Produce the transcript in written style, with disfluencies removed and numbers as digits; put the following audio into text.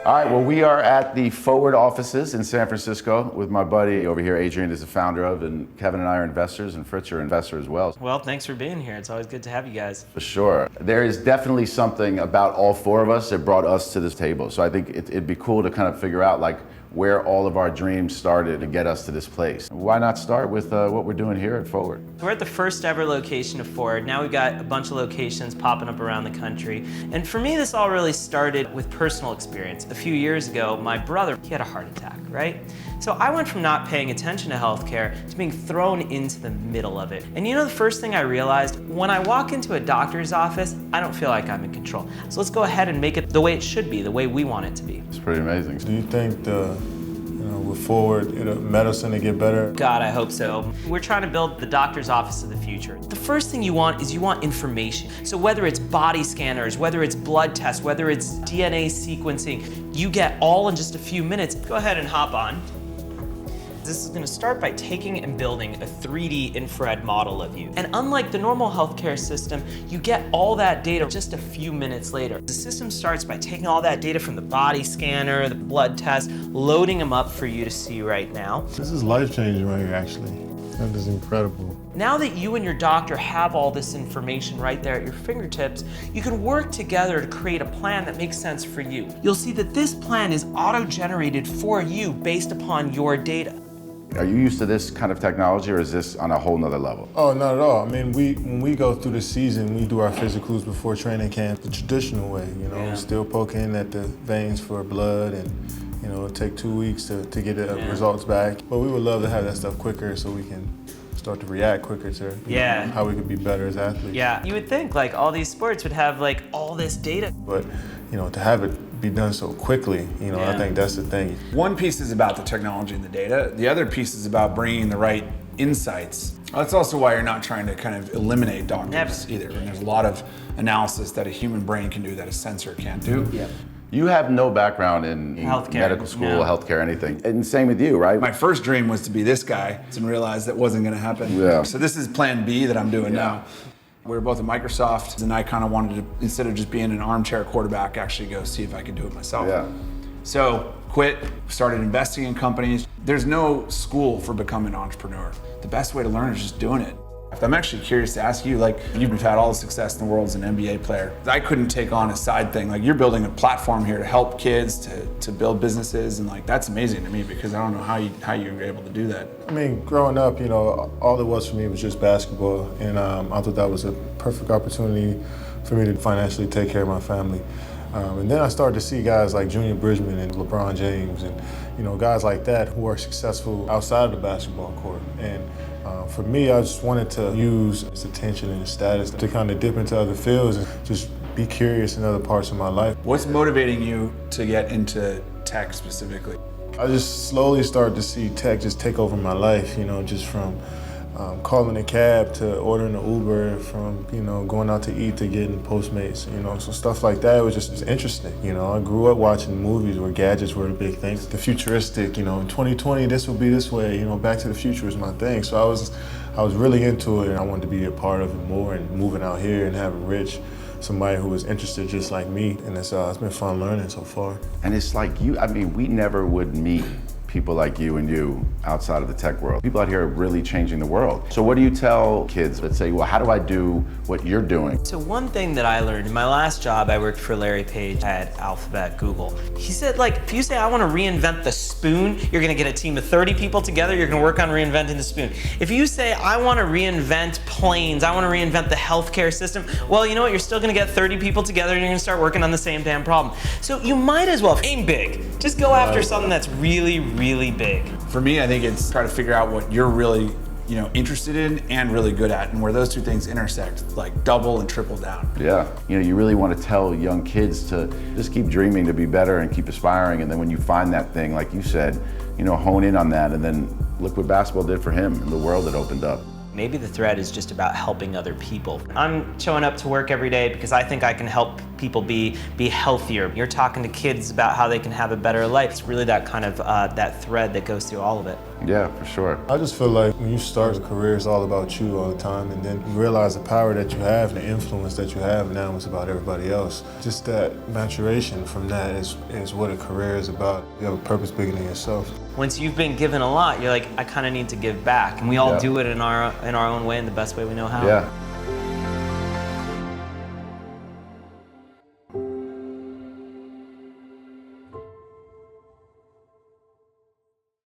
All right, well, we are at the Forward offices in San Francisco with my buddy over here. Adrian is the founder of, and Kevin and I are investors, and Fritz are an investor as well. Well, thanks for being here. It's always good to have you guys. For sure. There is definitely something about all four of us that brought us to this table. So I think it'd be cool to kind of figure out like where all of our dreams started to get us to this place. Why not start with what we're doing here at Forward? We're at the first ever location of Forward. Now we've got a bunch of locations popping up around the country. And for me, this all really started with personal experience. A few years ago, my brother, he had a heart attack, right? So I went from not paying attention to healthcare to being thrown into the middle of it. And you know the first thing I realized? When I walk into a doctor's office, I don't feel like I'm in control. So let's go ahead and make it the way it should be, the way we want it to be. It's pretty amazing. Do you think with Forward, medicine to get better? God, I hope so. We're trying to build the doctor's office of the future. The first thing you want is you want information. So whether it's body scanners, whether it's blood tests, whether it's DNA sequencing, you get all in just a few minutes. Go ahead and hop on. This is going to start by taking and building a 3D infrared model of you. And unlike the normal healthcare system, you get all that data just a few minutes later. The system starts by taking all that data from the body scanner, the blood test, loading them up for you to see right now. This is life-changing right here, actually. That is incredible. Now that you and your doctor have all this information right there at your fingertips, you can work together to create a plan that makes sense for you. You'll see that this plan is auto-generated for you based upon your data. Are you used to this kind of technology, or is this on a whole nother level? Oh, not at all. I mean, when we go through the season, we do our physicals before training camp the traditional way, Yeah. still poking at the veins for blood, and it'll take 2 weeks to get the results back. But we would love to have that stuff quicker so we can start to react quicker to how we could be better as athletes. Yeah, you would think like all these sports would have like all this data. But to have it be done so quickly, I think that's the thing. One piece is about the technology and the data. The other piece is about bringing the right insights. That's also why you're not trying to kind of eliminate doctors either. And there's a lot of analysis that a human brain can do that a sensor can't do. Yeah. You have no background in Healthcare, medical school, no. healthcare, anything. And same with you, right? My first dream was to be this guy and realized that wasn't going to happen. Yeah. So this is plan B that I'm doing now. We were both at Microsoft, and I kind of wanted to, instead of just being an armchair quarterback, actually go see if I could do it myself. Yeah. So quit, started investing in companies. There's no school for becoming an entrepreneur. The best way to learn is just doing it. I'm actually curious to ask you, you've had all the success in the world as an NBA player. I couldn't take on a side thing. You're building a platform here to help kids, to build businesses, and that's amazing to me because I don't know how you were able to do that. I mean, growing up, all it was for me was just basketball, and I thought that was a perfect opportunity for me to financially take care of my family. And then I started to see guys like Junior Bridgman and LeBron James and guys like that who are successful outside of the basketball court. And for me, I just wanted to use his attention and his status to kind of dip into other fields and just be curious in other parts of my life. What's motivating you to get into tech specifically? I just slowly started to see tech just take over my life, just from calling a cab to ordering an Uber, from going out to eat to getting Postmates, so stuff like that was just interesting. I grew up watching movies where gadgets were a big thing. The futuristic, in 2020 this will be this way, Back to the Future was my thing. So I was really into it, and I wanted to be a part of it more. And moving out here and having Rich, somebody who was interested just like me, and it's been fun learning so far. And it's like we never would meet people like you and you outside of the tech world. People out here are really changing the world. So what do you tell kids that say, well, how do I do what you're doing? So one thing that I learned in my last job, I worked for Larry Page at Alphabet, Google. He said, if you say, I want to reinvent the spoon, you're going to get a team of 30 people together, you're going to work on reinventing the spoon. If you say, I want to reinvent planes, I want to reinvent the healthcare system, well, you know what, you're still going to get 30 people together and you're going to start working on the same damn problem. So you might as well aim big. Just go after something that's really, really big. For me, I think it's try to figure out what you're really, interested in and really good at, and where those two things intersect, double and triple down. Yeah, you really want to tell young kids to just keep dreaming to be better and keep aspiring, and then when you find that thing, like you said, hone in on that, and then look what basketball did for him and the world that opened up. Maybe the thread is just about helping other people. I'm showing up to work every day because I think I can help people be healthier. You're talking to kids about how they can have a better life. It's really that kind of that thread that goes through all of it. Yeah, for sure. I just feel like when you start a career, it's all about you all the time, and then you realize the power that you have, the influence that you have now is about everybody else. Just that maturation from that is what a career is about. You have a purpose bigger than yourself. Once you've been given a lot, you're like, I kind of need to give back, and we all do it in our own way, in the best way we know how. Yeah.